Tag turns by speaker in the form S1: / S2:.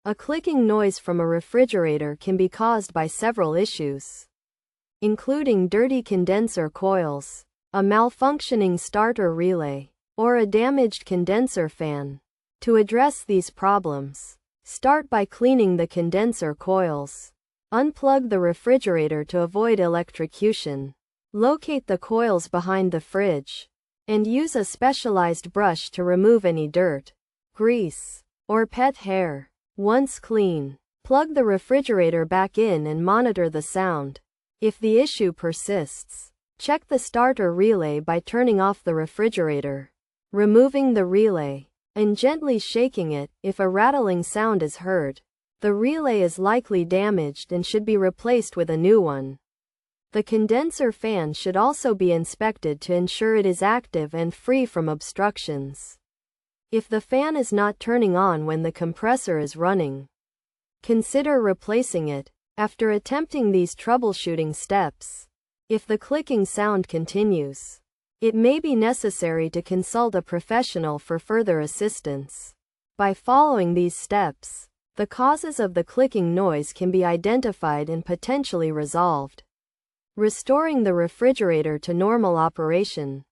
S1: A clicking noise from a refrigerator can be caused by several issues, including dirty condenser coils, a malfunctioning starter relay, or a damaged condenser fan. To address these problems, start by cleaning the condenser coils. Unplug the refrigerator to avoid electrocution. Locate the coils behind the fridge, and use a specialized brush to remove any dirt, grease, or pet hair. Once clean, plug the refrigerator back in and monitor the sound. If the issue persists, check the starter relay by turning off the refrigerator, removing the relay, and gently shaking it. If a rattling sound is heard, the relay is likely damaged and should be replaced with a new one. The condenser fan should also be inspected to ensure it is active and free from obstructions. If the fan is not turning on when the compressor is running, consider replacing it. After attempting these troubleshooting steps, if the clicking sound continues, it may be necessary to consult a professional for further assistance. By following these steps, the causes of the clicking noise can be identified and potentially resolved, restoring the refrigerator to normal operation.